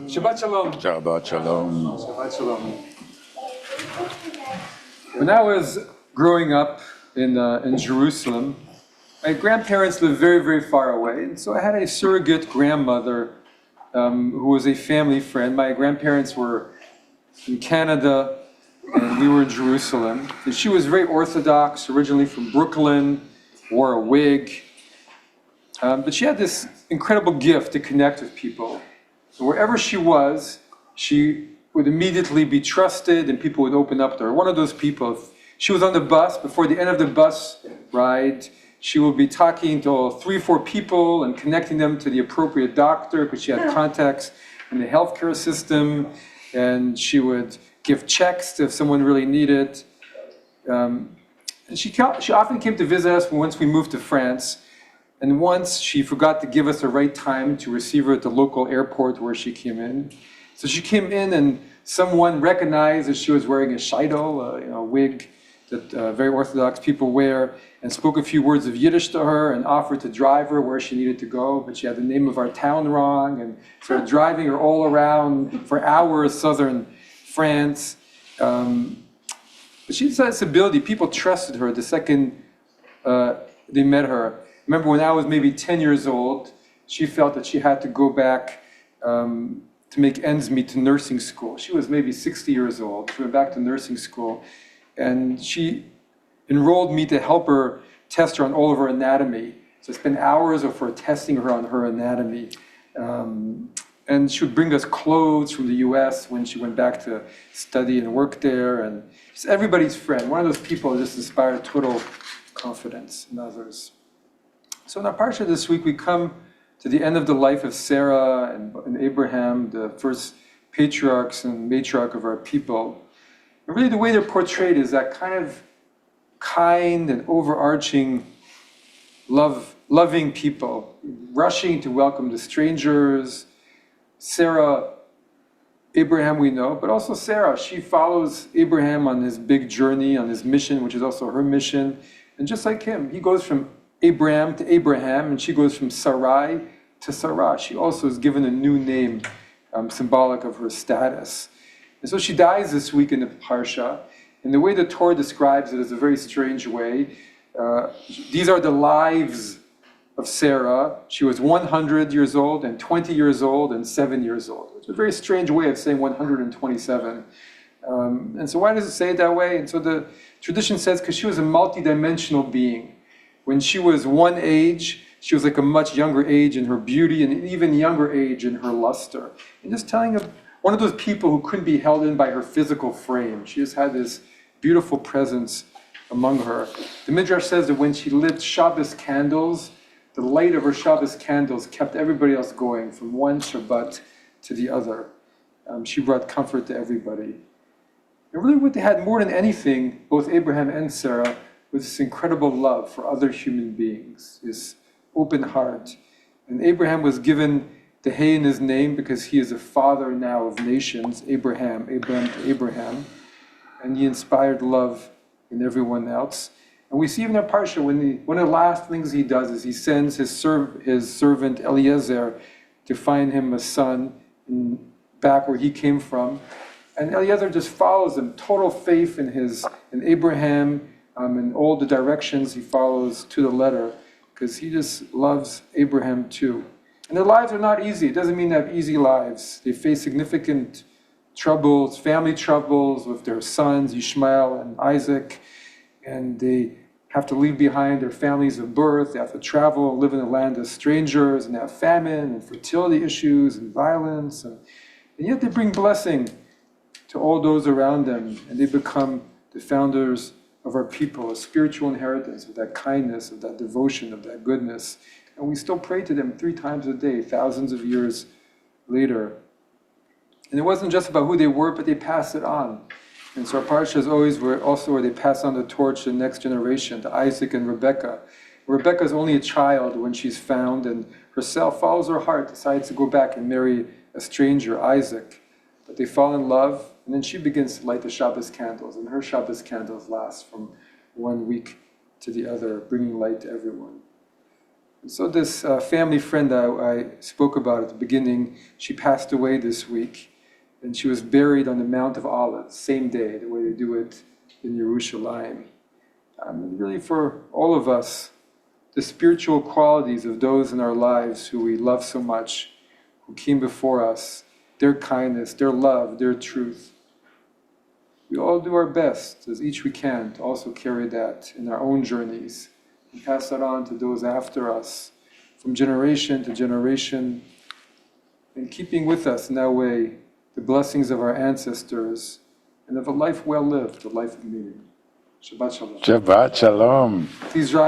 Shabbat Shalom. Shabbat Shalom. Shabbat Shalom. When I was growing up in Jerusalem, my grandparents lived very, very far away. And so I had a surrogate grandmother who was a family friend. My grandparents were in Canada and we were in Jerusalem. And she was very Orthodox, originally from Brooklyn, wore a wig. But she had this incredible gift to connect with people. So wherever she was, she would immediately be trusted and people would open up to her. One of those people, if she was on the bus, before the end of the bus ride, she would be talking to 3 or 4 people and connecting them to the appropriate doctor because she had contacts in the healthcare system, and she would give checks if someone really needed. And she often came to visit us once we moved to France. And once she forgot to give us the right time to receive her at the local airport where she came in. So she came in and someone recognized that she was wearing a shidel, a wig that very Orthodox people wear, and spoke a few words of Yiddish to her and offered to drive her where she needed to go, but she had the name of our town wrong and started driving her all around for hours, southern France. But she had this ability, people trusted her the second they met her. Remember when I was maybe 10 years old, she felt that she had to go back to make ends meet to nursing school. She was maybe 60 years old. She went back to nursing school and she enrolled me to help her test her on all of her anatomy. So I spent hours of her testing her on her anatomy. And she would bring us clothes from the US when she went back to study and work there. And she's everybody's friend. One of those people who just inspired total confidence in others. So in our parsha this week, we come to the end of the life of Sarah and Abraham, the first patriarchs and matriarch of our people. And really the way they're portrayed is that kind of kind and overarching loving people, rushing to welcome the strangers. Sarah, Abraham we know, but also Sarah, she follows Abraham on his big journey, on his mission, which is also her mission. And just like him, he goes from Abraham to Abraham, and she goes from Sarai to Sarah. She also is given a new name, symbolic of her status. And so she dies this week in the Parsha, and the way the Torah describes it is a very strange way. These are the lives of Sarah. She was 100 years old, and 20 years old, and 7 years old. It's a very strange way of saying 127. And so why does it say it that way? And so the tradition says because she was a multidimensional being. When she was one age, she was like a much younger age in her beauty and an even younger age in her luster. And just telling of one of those people who couldn't be held in by her physical frame. She just had this beautiful presence among her. The Midrash says that when she lit Shabbos candles, the light of her Shabbos candles kept everybody else going from one Shabbat to the other. She brought comfort to everybody. And really what they had more than anything, both Abraham and Sarah, with this incredible love for other human beings, this open heart. And Abraham was given the Hay in his name because he is a father now of nations, Abraham to Abraham. And he inspired love in everyone else. And we see even in Parsha, one of the last things he does is he sends his servant Eliezer to find him a son back where he came from. And Eliezer just follows him, total faith in Abraham, in all the directions he follows to the letter, because he just loves Abraham too. And their lives are not easy. It doesn't mean they have easy lives. They face significant troubles, family troubles with their sons, Ishmael and Isaac, and they have to leave behind their families of birth. They have to travel and live in a land of strangers, and they have famine and fertility issues and violence. And yet they bring blessing to all those around them, and they become the founders of our people, a spiritual inheritance of that kindness, of that devotion, of that goodness. And we still pray to them 3 times a day, thousands of years later. And it wasn't just about who they were, but they passed it on. And so our parsha is always where they pass on the torch to the next generation, to Isaac and Rebekah. Rebekah is only a child when she's found, and herself follows her heart, decides to go back and marry a stranger, Isaac. But they fall in love, and then she begins to light the Shabbos candles, and her Shabbos candles last from one week to the other, bringing light to everyone. So this family friend I spoke about at the beginning, she passed away this week, and she was buried on the Mount of Olives, same day, the way they do it in Yerushalayim. And really for all of us, the spiritual qualities of those in our lives who we love so much, who came before us, their kindness, their love, their truth. We all do our best, as each we can, to also carry that in our own journeys and pass that on to those after us, from generation to generation, and keeping with us in that way the blessings of our ancestors and of a life well lived, a life of meaning. Shabbat Shalom. Shabbat Shalom. Please rise.